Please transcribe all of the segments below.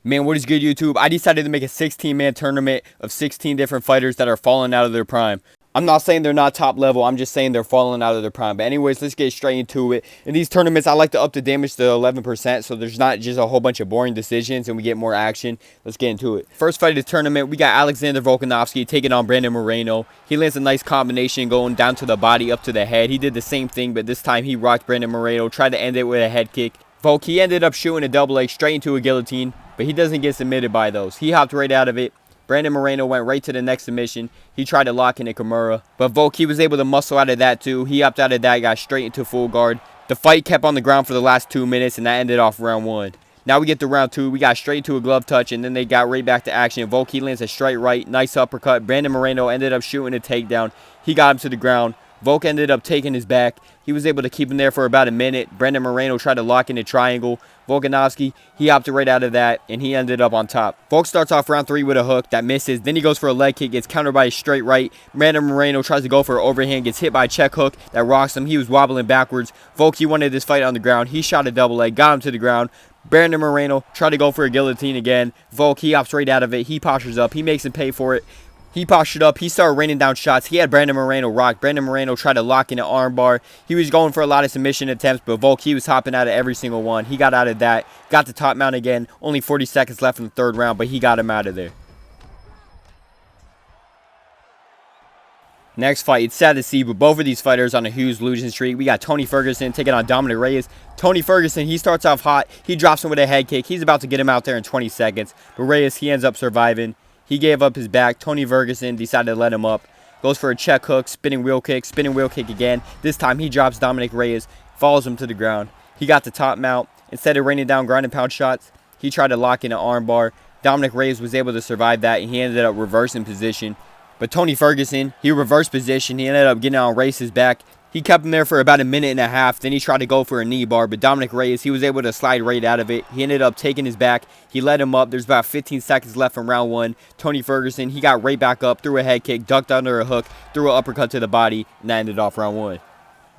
Man, what is good, YouTube? I decided to make a 16-man tournament of 16 different fighters that are falling out of their prime. I'm not saying they're not top level. I'm just saying they're falling out of their prime. But anyways, let's get straight into it. In these tournaments, I like to up the damage to 11%, so there's not just a whole bunch of boring decisions and we get more action. Let's get into it. First fight of the tournament, we got Alexander Volkanovski taking on Brandon Moreno. He lands a nice combination going down to the body, up to the head. He did the same thing, but this time he rocked Brandon Moreno, tried to end it with a head kick. Volk, he ended up shooting a double leg straight into a guillotine, but he doesn't get submitted by those. He hopped right out of it. Brandon Moreno went right to the next submission. He tried to lock in a Kimura, but Volk, he was able to muscle out of that too. He hopped out of that, got straight into full guard. The fight kept on the ground for the last 2 minutes, and that ended off round 1. Now we get to round 2. We got straight to a glove touch, and then they got right back to action. Volk, he lands a straight right, nice uppercut. Brandon Moreno ended up shooting a takedown. He got him to the ground. Volk ended up taking his back. He was able to keep him there for about a minute. Brandon Moreno tried to lock in a triangle. Volkanovski, he opted right out of that, and he ended up on top. Volk starts off round 3 with a hook that misses. Then he goes for a leg kick, gets countered by a straight right. Brandon Moreno tries to go for an overhand, gets hit by a check hook that rocks him. He was wobbling backwards. Volk, he wanted this fight on the ground. He shot a double leg, got him to the ground. Brandon Moreno tried to go for a guillotine again. Volk, he opts right out of it. He postures up. He makes him pay for it. He postured up. He started raining down shots. He had Brandon Moreno rocked. Brandon Moreno tried to lock in an arm bar. He was going for a lot of submission attempts, but Volk, he was hopping out of every single one. He got out of that. Got the top mount again. Only 40 seconds left in the 3rd round, but he got him out of there. Next fight, it's sad to see, but both of these fighters on a huge losing streak. We got Tony Ferguson taking on Dominic Reyes. Tony Ferguson, he starts off hot. He drops him with a head kick. He's about to get him out there in 20 seconds, but Reyes, he ends up surviving. He gave up his back. Tony Ferguson decided to let him up. Goes for a check hook, spinning wheel kick again. This time he drops Dominic Reyes, follows him to the ground. He got the top mount. Instead of raining down ground and pound shots, he tried to lock in an arm bar. Dominic Reyes was able to survive that, and he ended up reversing position. But Tony Ferguson, he reversed position. He ended up getting on Reyes' back. He kept him there for about a minute and a half. Then he tried to go for a knee bar, but Dominic Reyes, he was able to slide right out of it. He ended up taking his back. He let him up. There's about 15 seconds left from round 1. Tony Ferguson, he got right back up, threw a head kick, ducked under a hook, threw an uppercut to the body, and that ended off round 1.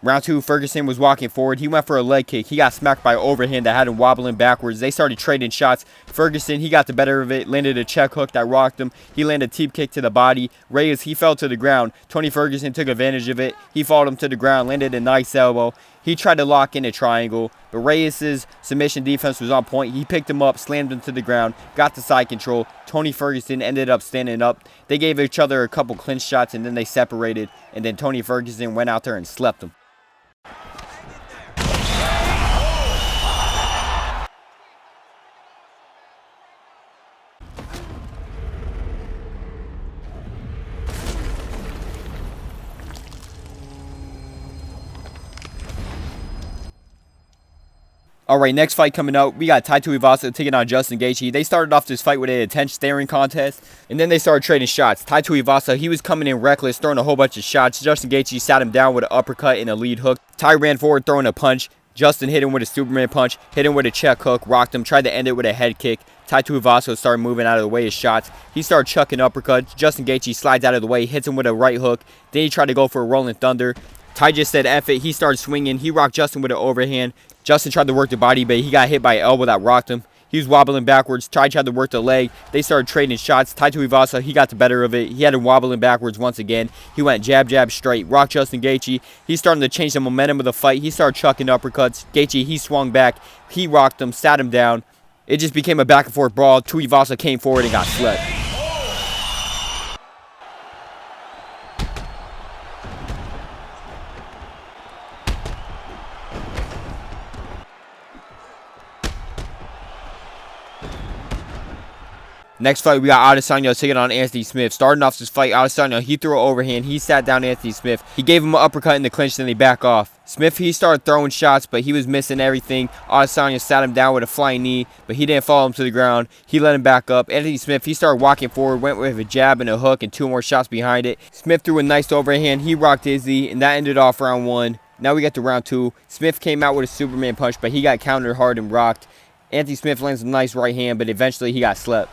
Round 2, Ferguson was walking forward. He went for a leg kick. He got smacked by overhand that had him wobbling backwards. They started trading shots. Ferguson, he got the better of it, landed a check hook that rocked him. He landed a teep kick to the body. Reyes, he fell to the ground. Tony Ferguson took advantage of it. He followed him to the ground, landed a nice elbow. He tried to lock in a triangle, but Reyes' submission defense was on point. He picked him up, slammed him to the ground, got the side control. Tony Ferguson ended up standing up. They gave each other a couple clinch shots, and then they separated. And then Tony Ferguson went out there and slept him. Alright, next fight coming up, we got Tai Tuivasa taking on Justin Gaethje. They started off this fight with an intense staring contest, and then they started trading shots. Tai Tuivasa, he was coming in reckless, throwing a whole bunch of shots. Justin Gaethje sat him down with an uppercut and a lead hook. Tai ran forward, throwing a punch. Justin hit him with a Superman punch, hit him with a check hook, rocked him, tried to end it with a head kick. Tai Tuivasa started moving out of the way of shots. He started chucking uppercuts. Justin Gaethje slides out of the way, hits him with a right hook. Then he tried to go for a rolling thunder. Tai just said F it. He started swinging. He rocked Justin with an overhand. Justin tried to work the body, but he got hit by an elbow that rocked him. He was wobbling backwards. Tai tried to work the leg. They started trading shots. Tai Tuivasa, he got the better of it. He had him wobbling backwards once again. He went jab, jab, straight. Rocked Justin Gaethje. He's starting to change the momentum of the fight. He started chucking uppercuts. Gaethje, he swung back. He rocked him, sat him down. It just became a back and forth brawl. Tuivasa came forward and got slept. Next fight, we got Adesanya taking on Anthony Smith. Starting off this fight, Adesanya, he threw an overhand. He sat down Anthony Smith. He gave him an uppercut in the clinch, then they back off. Smith, he started throwing shots, but he was missing everything. Adesanya sat him down with a flying knee, but he didn't follow him to the ground. He let him back up. Anthony Smith, he started walking forward, went with a jab and a hook and 2 more shots behind it. Smith threw a nice overhand. He rocked Izzy, and that ended off round 1. Now we get to round 2. Smith came out with a Superman punch, but he got countered hard and rocked. Anthony Smith lands a nice right hand, but eventually he got slept.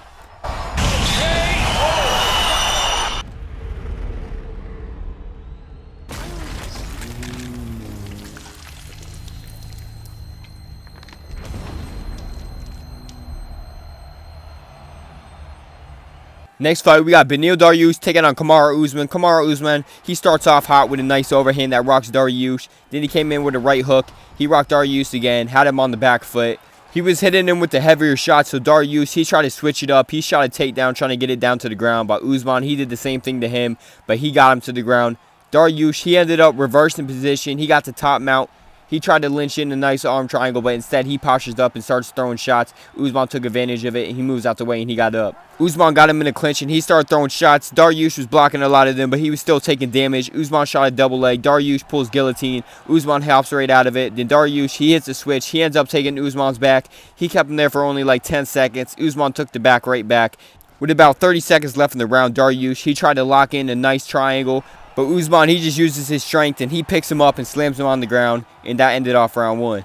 Next fight, we got Beneil Dariush taking on Kamaru Usman. Kamaru Usman, he starts off hot with a nice overhand that rocks Dariush. Then he came in with a right hook. He rocked Dariush again, had him on the back foot. He was hitting him with the heavier shots, so Dariush, he tried to switch it up. He shot a takedown, trying to get it down to the ground. But Usman, he did the same thing to him, but he got him to the ground. Dariush, he ended up reversing position. He got the top mount. He tried to lynch in a nice arm triangle, but instead he postures up and starts throwing shots. Usman took advantage of it, and he moves out the way, and he got up. Usman got him in a clinch, and he started throwing shots. Dariush was blocking a lot of them, but he was still taking damage. Usman shot a double leg. Dariush pulls guillotine. Usman helps right out of it. Then Dariush, he hits a switch. He ends up taking Usman's back. He kept him there for only like 10 seconds. Usman took the back right back. With about 30 seconds left in the round, Dariush, he tried to lock in a nice triangle. But Usman, he just uses his strength, and he picks him up and slams him on the ground, and that ended off round 1.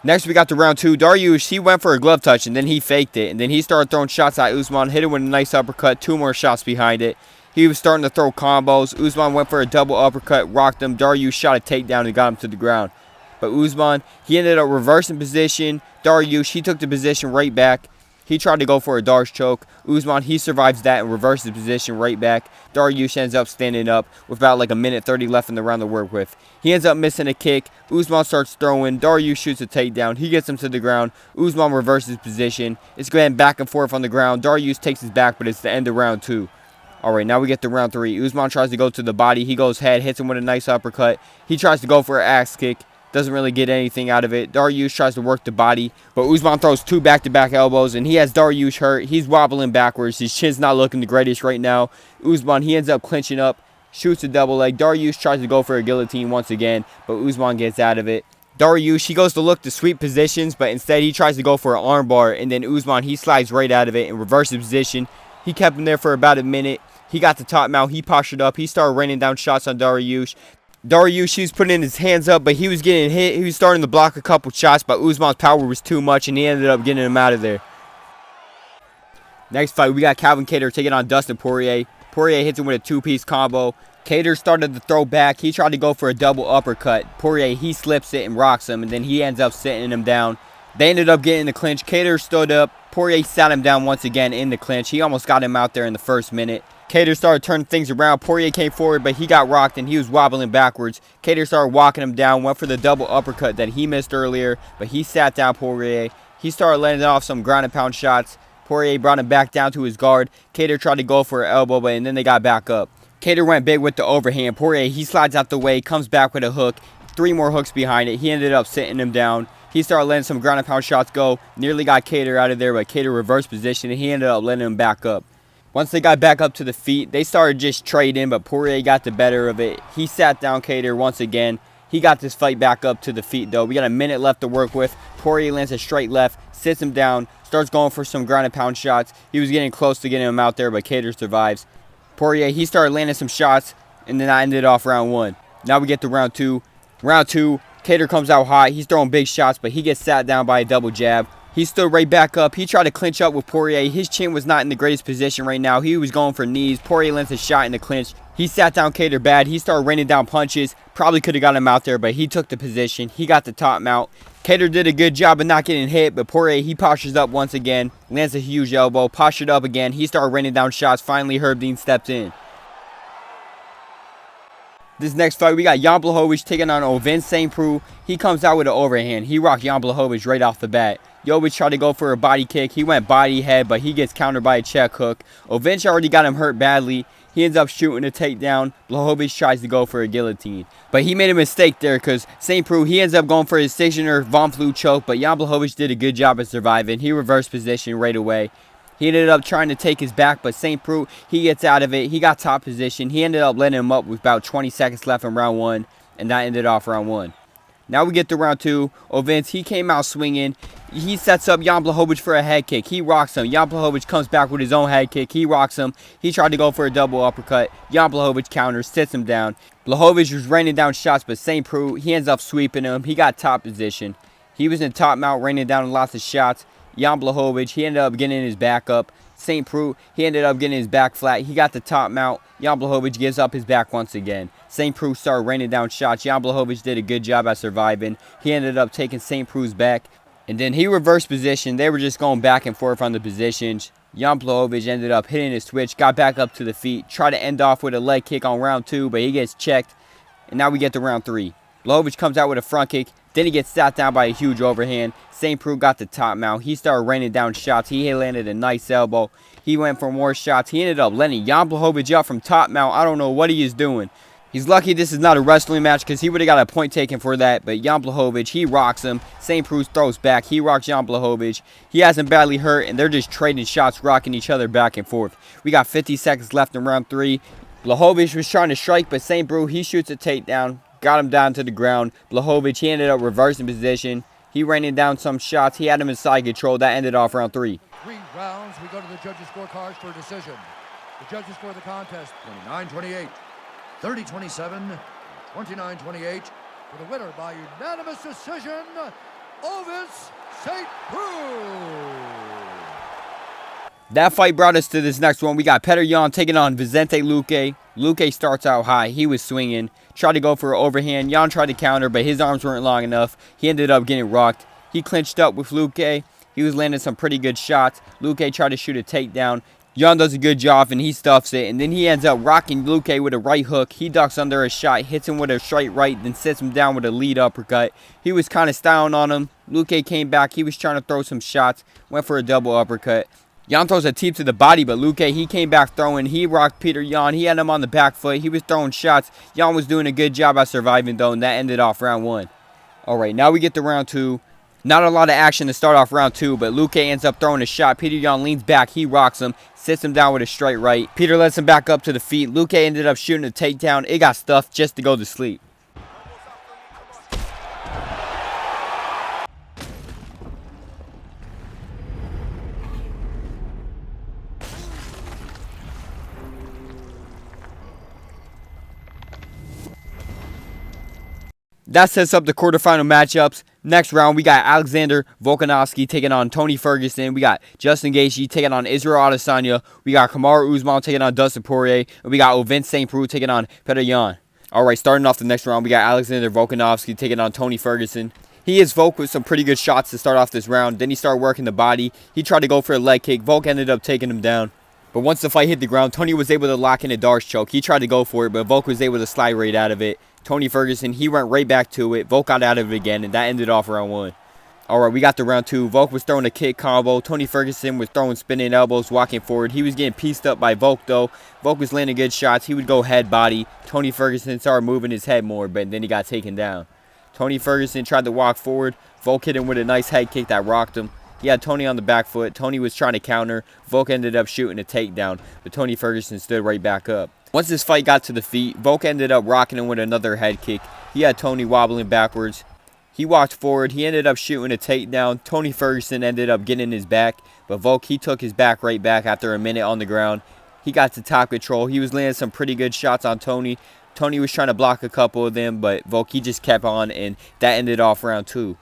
Next, we got the round 2. Dariush, he went for a glove touch, and then he faked it. And then he started throwing shots at Usman, hit him with a nice uppercut, 2 more shots behind it. He was starting to throw combos. Usman went for a double uppercut, rocked him. Dariush shot a takedown and got him to the ground. But Usman, he ended up reversing position. Dariush, he took the position right back. He tried to go for a Darce choke. Usman, he survives that and reverses position right back. Dariush ends up standing up with about like a minute 30 left in the round to work with. He ends up missing a kick. Usman starts throwing. Dariush shoots a takedown. He gets him to the ground. Usman reverses position. It's going back and forth on the ground. Dariush takes his back, but it's the end of round 2. All right, now we get to round 3. Usman tries to go to the body. He goes head, hits him with a nice uppercut. He tries to go for an axe kick. Doesn't really get anything out of it. Dariush tries to work the body, but Usman throws 2 back-to-back elbows, and he has Dariush hurt. He's wobbling backwards. His chin's not looking the greatest right now. Usman, he ends up clinching up, shoots a double leg. Dariush tries to go for a guillotine once again, but Usman gets out of it. Dariush, he goes to look to sweep positions, but instead he tries to go for an armbar, and then Usman, he slides right out of it and reverses position. He kept him there for about a minute. He got the top mount. He postured up. He started raining down shots on Dariush. Dariush, he was putting his hands up, but he was getting hit. He was starting to block a couple shots, but Usman's power was too much, and he ended up getting him out of there. Next fight, we got Calvin Kattar taking on Dustin Poirier. Poirier hits him with a 2-piece combo. Kattar started to throw back. He tried to go for a double uppercut. Poirier, he slips it and rocks him, and then he ends up sitting him down. They ended up getting the clinch. Kattar stood up. Poirier sat him down once again in the clinch. He almost got him out there in the first minute. Kattar started turning things around. Poirier came forward, but he got rocked, and he was wobbling backwards. Kattar started walking him down, went for the double uppercut that he missed earlier, but he sat down Poirier. He started landing off some ground and pound shots. Poirier brought him back down to his guard. Kattar tried to go for an elbow, and then they got back up. Kattar went big with the overhand. Poirier, he slides out the way, comes back with a hook. 3 more hooks behind it. He ended up sitting him down. He started letting some ground and pound shots go. Nearly got Kattar out of there, but Kattar reversed position, and he ended up letting him back up. Once they got back up to the feet, they started just trading, but Poirier got the better of it. He sat down Kattar once again. He got this fight back up to the feet, though. We got a minute left to work with. Poirier lands a straight left, sits him down, starts going for some ground and pound shots. He was getting close to getting him out there, but Kattar survives. Poirier, he started landing some shots, and then I ended off round 1. Now we get to round 2. Round 2, Kattar comes out hot. He's throwing big shots, but he gets sat down by a double jab. He stood right back up. He tried to clinch up with Poirier. His chin was not in the greatest position right now. He was going for knees. Poirier lands a shot in the clinch. He sat down Kattar bad. He started raining down punches. Probably could have got him out there, but he took the position. He got the top mount. Kattar did a good job of not getting hit, but Poirier, he postures up once again. Lands a huge elbow. Postured up again. He started raining down shots. Finally, Herb Dean stepped in. This next fight, we got Jan Blachowicz taking on Ovince St. Preux. He comes out with an overhand. He rocked Jan Blachowicz right off the bat. Jovic tried to go for a body kick. He went body head, but he gets countered by a check hook. Ovince already got him hurt badly. He ends up shooting a takedown. Blachowicz tries to go for a guillotine. But he made a mistake there because St. Preux, he ends up going for his signature Von Flue choke, but Jan Blachowicz did a good job of surviving. He reversed position right away. He ended up trying to take his back, but St. Preux, he gets out of it. He got top position. He ended up letting him up with about 20 seconds left in round 1, and that ended off round 1. Now we get to round 2. Ovince, he came out swinging. He sets up Jan Blachowicz for a head kick. He rocks him. Jan Blachowicz comes back with his own head kick. He rocks him. He tried to go for a double uppercut. Jan Blachowicz counters, sits him down. Blachowicz was raining down shots, but St. Preux, he ends up sweeping him. He got top position. He was in top mount, raining down lots of shots. Jan Blachowicz, he ended up getting his back up. St. Preux, he ended up getting his back flat. He got the top mount. Jan Blachowicz gives up his back once again. St. Preux started raining down shots. Jan Blachowicz did a good job at surviving. He ended up taking St. Preux's back. And then he reversed position. They were just going back and forth on the positions. Jan Blachowicz ended up hitting his switch, got back up to the feet, tried to end off with a leg kick on round 2, but he gets checked. And now we get to round 3. Blachowicz comes out with a front kick, then he gets sat down by a huge overhand. St. Preux got the top mount. He started raining down shots. He landed a nice elbow. He went for more shots. He ended up letting Jan Blachowicz up from top mount. I don't know what he is doing. He's lucky this is not a wrestling match because he would have got a point taken for that. But Jan Blachowicz, he rocks him. St. Preux throws back. He rocks Jan Blachowicz. He hasn't badly hurt, and they're just trading shots, rocking each other back and forth. We got 50 seconds left in round 3. Blachowicz was trying to strike, but St. Preux, he shoots a takedown. Got him down to the ground. Blachowicz, he ended up reversing position. He raining down some shots. He had him in side control. That ended off round 3. 3 rounds. We go to the judges' scorecards for a decision. The judges score the contest 29-28, 30-27, 29-28 for the winner by unanimous decision, Ovis St. Preux. That fight brought us to this next one. We got Petr Yan taking on Vicente Luque. Luque starts out high. He was swinging. Tried to go for an overhand. Yan tried to counter, but his arms weren't long enough. He ended up getting rocked. He clinched up with Luque. He was landing some pretty good shots. Luque tried to shoot a takedown. Yan does a good job, and he stuffs it. And then he ends up rocking Luque with a right hook. He ducks under a shot, hits him with a straight right, then sits him down with a lead uppercut. He was kind of styling on him. Luque came back. He was trying to throw some shots. Went for a double uppercut. Yan throws a teep to the body, but Luque, he came back throwing. He rocked Petr Yan. He had him on the back foot. He was throwing shots. Yan was doing a good job at surviving, though, and that ended off round 1. All right, now we get to round 2. Not a lot of action to start off round 2, but Luque ends up throwing a shot. Petr Yan leans back. He rocks him, sits him down with a straight right. Peter lets him back up to the feet. Luque ended up shooting a takedown. It got stuffed just to go to sleep. That sets up the quarterfinal matchups. Next round, we got Alexander Volkanovski taking on Tony Ferguson. We got Justin Gaethje taking on Israel Adesanya. We got Kamaru Usman taking on Dustin Poirier. And we got Ovince St. Preux taking on Petr Yan. All right, starting off the next round, we got Alexander Volkanovski taking on Tony Ferguson. He hits Volk with some pretty good shots to start off this round. Then he started working the body. He tried to go for a leg kick. Volk ended up taking him down. But once the fight hit the ground, Tony was able to lock in a Darce choke. He tried to go for it, but Volk was able to slide right out of it. Tony Ferguson, he went right back to it. Volk got out of it again, and that ended off round 1. All right, we got to round 2. Volk was throwing a kick combo. Tony Ferguson was throwing spinning elbows, walking forward. He was getting pieced up by Volk, though. Volk was landing good shots. He would go head body. Tony Ferguson started moving his head more, but then he got taken down. Tony Ferguson tried to walk forward. Volk hit him with a nice head kick that rocked him. He had Tony on the back foot. Tony was trying to counter. Volk ended up shooting a takedown, but Tony Ferguson stood right back up. Once this fight got to the feet, Volk ended up rocking him with another head kick. He had Tony wobbling backwards. He walked forward. He ended up shooting a takedown. Tony Ferguson ended up getting his back, but Volk, he took his back right back after a minute on the ground. He got to top control. He was landing some pretty good shots on Tony. Tony was trying to block a couple of them, but Volk, he just kept on, and that ended off round 2.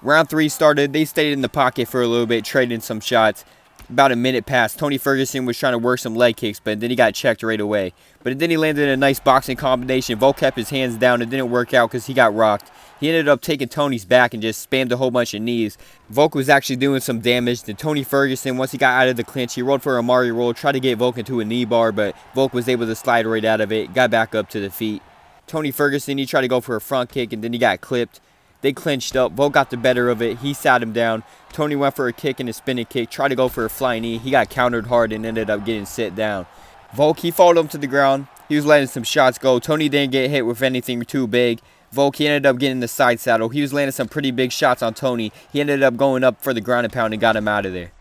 Round 3 started. They stayed in the pocket for a little bit, trading some shots. About a minute passed. Tony Ferguson was trying to work some leg kicks, but then he got checked right away. But then he landed a nice boxing combination. Volk kept his hands down. It didn't work out because he got rocked. He ended up taking Tony's back and just spammed a whole bunch of knees. Volk was actually doing some damage. Then Tony Ferguson, once he got out of the clinch, he rolled for a Mari roll, tried to get Volk into a knee bar, but Volk was able to slide right out of it, got back up to the feet. Tony Ferguson, he tried to go for a front kick, and then he got clipped. They clinched up. Volk got the better of it. He sat him down. Tony went for a kick and a spinning kick. Tried to go for a flying knee. He got countered hard and ended up getting sit down. Volk, he followed him to the ground. He was letting some shots go. Tony didn't get hit with anything too big. Volk, he ended up getting the side saddle. He was landing some pretty big shots on Tony. He ended up going up for the ground and pound and got him out of there.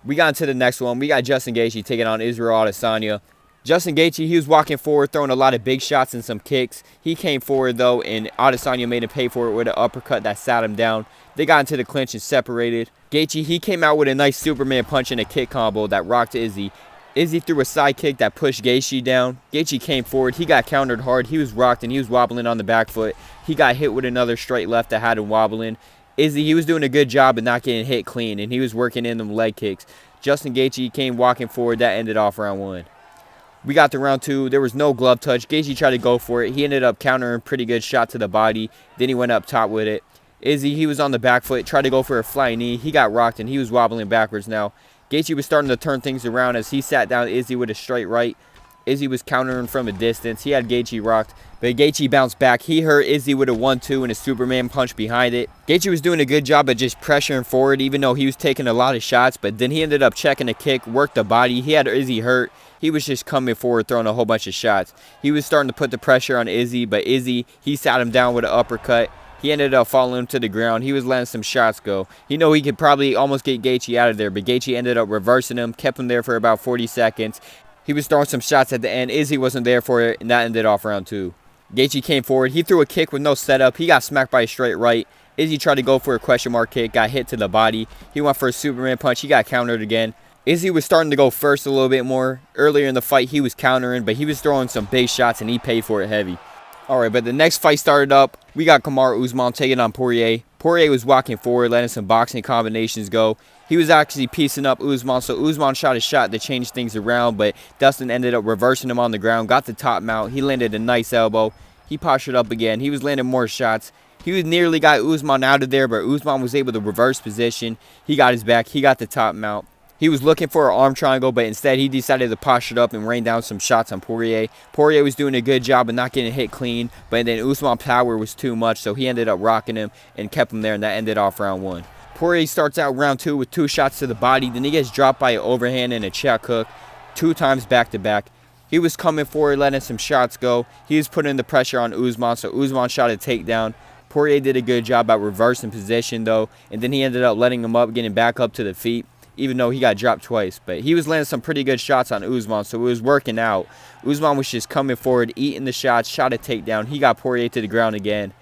We got into the next one. We got Justin Gaethje taking on Israel Adesanya. Justin Gaethje, he was walking forward, throwing a lot of big shots and some kicks. He came forward, though, and Adesanya made him pay for it with an uppercut that sat him down. They got into the clinch and separated. Gaethje, he came out with a nice Superman punch and a kick combo that rocked Izzy. Izzy threw a side kick that pushed Gaethje down. Gaethje came forward. He got countered hard. He was rocked, and he was wobbling on the back foot. He got hit with another straight left that had him wobbling. Izzy, he was doing a good job of not getting hit clean, and he was working in them leg kicks. Justin Gaethje came walking forward. That ended off round 1. We got to round 2. There was no glove touch. Gaethje tried to go for it. He ended up countering a pretty good shot to the body. Then he went up top with it. Izzy, he was on the back foot, tried to go for a flying knee. He got rocked, and he was wobbling backwards now. Gaethje was starting to turn things around as he sat down Izzy with a straight right. Izzy was countering from a distance. He had Gaethje rocked, but Gaethje bounced back. He hurt Izzy with a 1-2 and a Superman punch behind it. Gaethje was doing a good job of just pressuring forward, even though he was taking a lot of shots, but then he ended up checking a kick, worked the body. He had Izzy hurt. He was just coming forward, throwing a whole bunch of shots. He was starting to put the pressure on Izzy, but Izzy, he sat him down with an uppercut. He ended up falling him to the ground. He was letting some shots go. He knew he could probably almost get Gaethje out of there, but Gaethje ended up reversing him, kept him there for about 40 seconds. He was throwing some shots at the end. Izzy wasn't there for it, and that ended off round 2. Gaethje came forward. He threw a kick with no setup. He got smacked by a straight right. Izzy tried to go for a question mark kick, got hit to the body. He went for a Superman punch. He got countered again. Izzy was starting to go first a little bit more. Earlier in the fight, he was countering, but he was throwing some big shots, and he paid for it heavy. Alright, but the next fight started up. We got Kamaru Usman taking on Poirier. Poirier was walking forward, letting some boxing combinations go. He was actually piecing up Usman, so Usman shot a shot to change things around, but Dustin ended up reversing him on the ground, got the top mount. He landed a nice elbow. He postured up again. He was landing more shots. He was nearly got Usman out of there, but Usman was able to reverse position. He got his back. He got the top mount. He was looking for an arm triangle, but instead he decided to posture up and rain down some shots on Poirier. Poirier was doing a good job of not getting hit clean, but then Usman's power was too much, so he ended up rocking him and kept him there, and that ended off round 1. Poirier starts out round 2 with 2 shots to the body. Then he gets dropped by an overhand and a check hook 2 times back-to-back. He was coming forward, letting some shots go. He was putting the pressure on Usman, so Usman shot a takedown. Poirier did a good job at reversing position, though, and then he ended up letting him up, getting back up to the feet, even though he got dropped twice. But he was landing some pretty good shots on Usman, so it was working out. Usman was just coming forward, eating the shots, shot a takedown. He got Poirier to the ground again.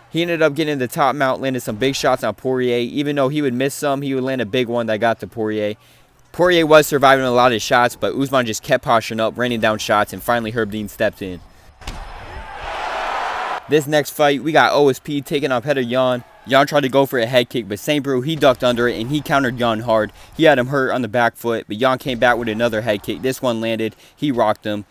He ended up getting the top mount, landed some big shots on Poirier. Even though he would miss some, he would land a big one that got to Poirier. Poirier was surviving a lot of shots, but Usman just kept posturing up, raining down shots, and finally Herb Dean stepped in. This next fight, we got OSP taking on Petr Yan. Yan tried to go for a head kick, but St. Brew, he ducked under it, and he countered Yan hard. He had him hurt on the back foot, but Yan came back with another head kick. This one landed. He rocked him.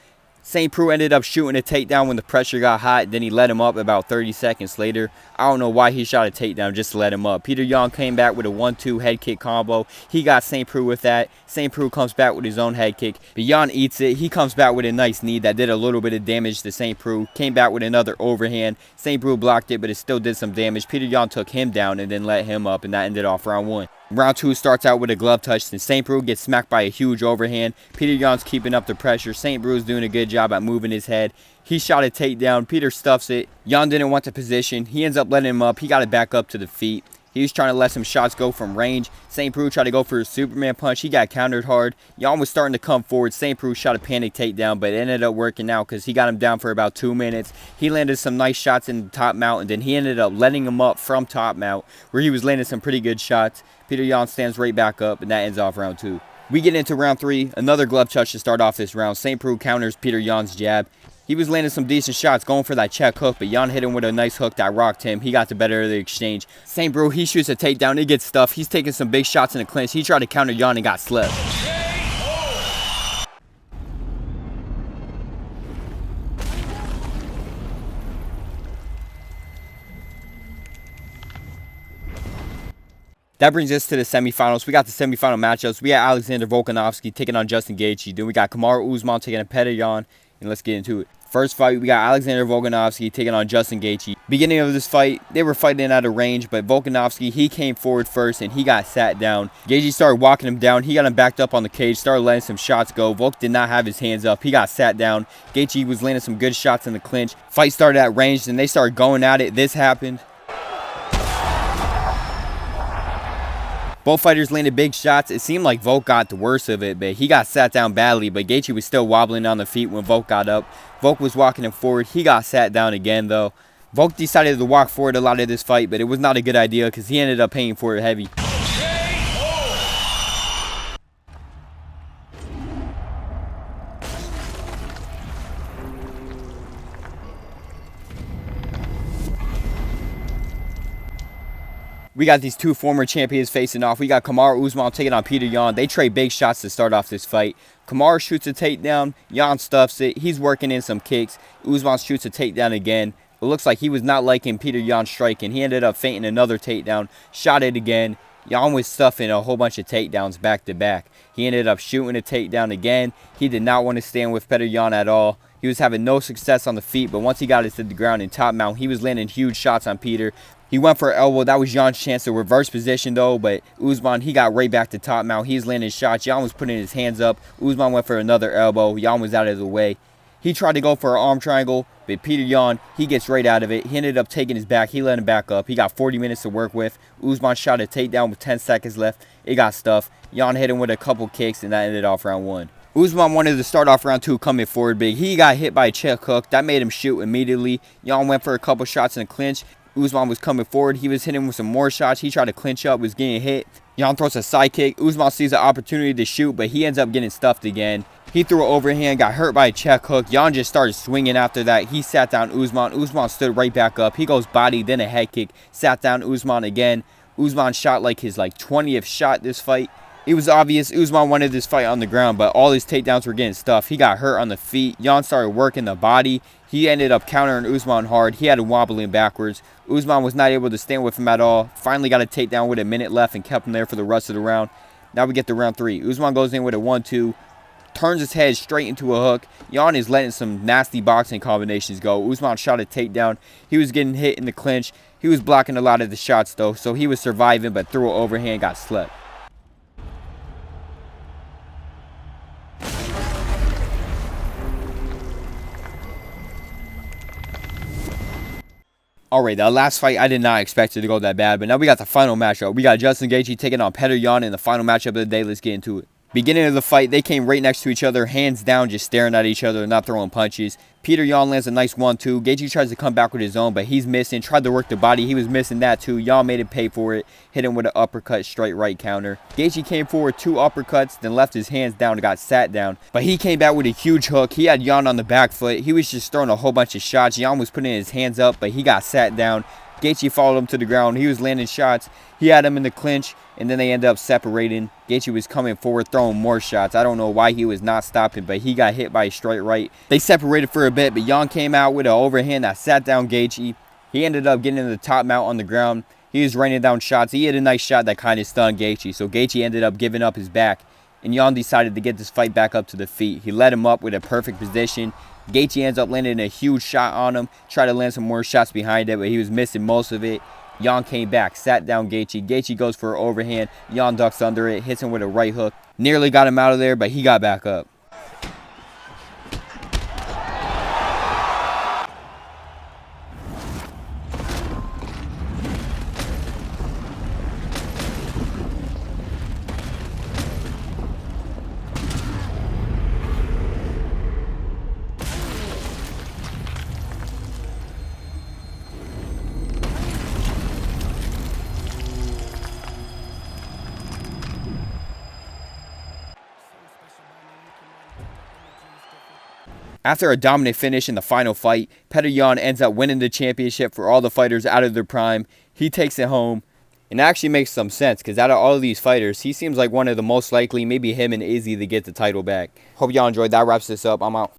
St. Preux ended up shooting a takedown when the pressure got hot. Then he let him up about 30 seconds later. I don't know why he shot a takedown just to let him up. Petr Yan came back with a 1-2 head kick combo. He got St. Preux with that. St. Preux comes back with his own head kick. But Yan eats it. He comes back with a nice knee that did a little bit of damage to St. Preux. Came back with another overhand. St. Preux blocked it, but it still did some damage. Petr Yan took him down and then let him up, and that ended off round 1. Round 2 starts out with a glove touch, then St. Preux gets smacked by a huge overhand. Petr Yan's keeping up the pressure. St. Preux is doing a good job at moving his head. He shot a takedown. Peter stuffs it. Yan didn't want the position. He ends up letting him up. He got it back up to the feet. He was trying to let some shots go from range. St. Preux tried to go for a Superman punch. He got countered hard. Yan was starting to come forward. St. Preux shot a panic takedown, but it ended up working out because he got him down for about 2 minutes. He landed some nice shots in the top mount, and then he ended up letting him up from top mount, where he was landing some pretty good shots. Petr Yan stands right back up, and that ends off round 2. We get into round 3. Another glove touch to start off this round. St. Preux counters Petr Yan's jab. He was landing some decent shots, going for that check hook, but Yan hit him with a nice hook that rocked him. He got the better of the exchange. St. Preux, he shoots a takedown. It gets stuffed. He's taking some big shots in the clinch. He tried to counter Yan and got slept. That brings us to the semifinals. We got the semifinal matchups. We got Alexander Volkanovski taking on Justin Gaethje. Then we got Kamaru Usman taking on Petr Yan. And let's get into it. First fight, we got Alexander Volkanovski taking on Justin Gaethje. Beginning of this fight, they were fighting out of range, but Volkanovski, he came forward first and he got sat down. Gaethje started walking him down. He got him backed up on the cage, started letting some shots go. Volk did not have his hands up. He got sat down. Gaethje was landing some good shots in the clinch. Fight started at range and they started going at it. This happened. Both fighters landed big shots. It seemed like Volk got the worst of it, but he got sat down badly. But Gaethje was still wobbling on the feet when Volk got up. Volk was walking him forward. He got sat down again, though. Volk decided to walk forward a lot of this fight, but it was not a good idea because he ended up paying for it heavy. We got these two former champions facing off. We got Kamaru Usman taking on Petr Yan. They trade big shots to start off this fight. Kamaru shoots a takedown. Yan stuffs it. He's working in some kicks. Usman shoots a takedown again. It looks like he was not liking Peter Yan striking. He ended up feinting another takedown, shot it again. Yan was stuffing a whole bunch of takedowns back to back. He ended up shooting a takedown again. He did not want to stand with Peter Yan at all. He was having no success on the feet, but once he got it to the ground in top mount, he was landing huge shots on Peter. He went for an elbow. That was Yan's chance to reverse position though, but Usman, he got right back to top mount. He was landing shots. Yan was putting his hands up. Usman went for another elbow. Yan was out of the way. He tried to go for an arm triangle, but Peter Yan, he gets right out of it. He ended up taking his back. He let him back up. He got 40 minutes to work with. Usman shot a takedown with 10 seconds left. It got stuffed. Yan hit him with a couple kicks, and that ended off round 1. Usman wanted to start off round 2 coming forward big. He got hit by a check hook. That made him shoot immediately. Yan went for a couple shots in the clinch. Usman was coming forward. He was hitting with some more shots. He tried to clinch up, was getting hit. Yan throws a side kick. Usman sees an opportunity to shoot, but he ends up getting stuffed again. He threw an overhand, got hurt by a check hook. Yan just started swinging after that. He sat down Usman. Usman stood right back up. He goes body, then a head kick. Sat down Usman again. Usman shot like his 20th shot this fight. It was obvious Usman wanted this fight on the ground, but all his takedowns were getting stuffed. He got hurt on the feet. Yan started working the body. He ended up countering Usman hard. He had him wobbling backwards. Usman was not able to stand with him at all. Finally got a takedown with a minute left and kept him there for the rest of the round. Now we get to round 3. Usman goes in with a 1-2. Turns his head straight into a hook. Yan is letting some nasty boxing combinations go. Usman shot a takedown. He was getting hit in the clinch. He was blocking a lot of the shots though, so he was surviving, but threw an overhand, got slept. Alright, that last fight, I did not expect it to go that bad, but now we got the final matchup. We got Justin Gaethje taking on Peter Yan in the final matchup of the day. Let's get into it. Beginning of the fight, they came right next to each other, hands down, just staring at each other, not throwing punches. Peter Yan lands a nice 1-2. Gaethje tries to come back with his own, but he's missing. Tried to work the body. He was missing that too. Yan made him pay for it. Hit him with an uppercut, straight right counter. Gaethje came forward 2 uppercuts, then left his hands down and got sat down. But he came back with a huge hook. He had Yan on the back foot. He was just throwing a whole bunch of shots. Yan was putting his hands up, but he got sat down. Gaethje followed him to the ground. He was landing shots. He had him in the clinch, and then they ended up separating. Gaethje was coming forward, throwing more shots. I don't know why he was not stopping, but he got hit by a straight right. They separated for a bit, but Yan came out with an overhand that sat down Gaethje. He ended up getting in the top mount on the ground. He was raining down shots. He hit a nice shot that kind of stunned Gaethje, so Gaethje ended up giving up his back, and Yan decided to get this fight back up to the feet. He led him up with a perfect position. Gaethje ends up landing a huge shot on him. Tried to land some more shots behind it, but he was missing most of it. Yan came back, sat down Gaethje. Gaethje goes for an overhand. Yan ducks under it, hits him with a right hook. Nearly got him out of there, but he got back up. After a dominant finish in the final fight, Peter Yan ends up winning the championship for all the fighters out of their prime. He takes it home. And it actually makes some sense, because out of all of these fighters, he seems like one of the most likely, maybe him and Izzy, to get the title back. Hope y'all enjoyed. That wraps this up. I'm out.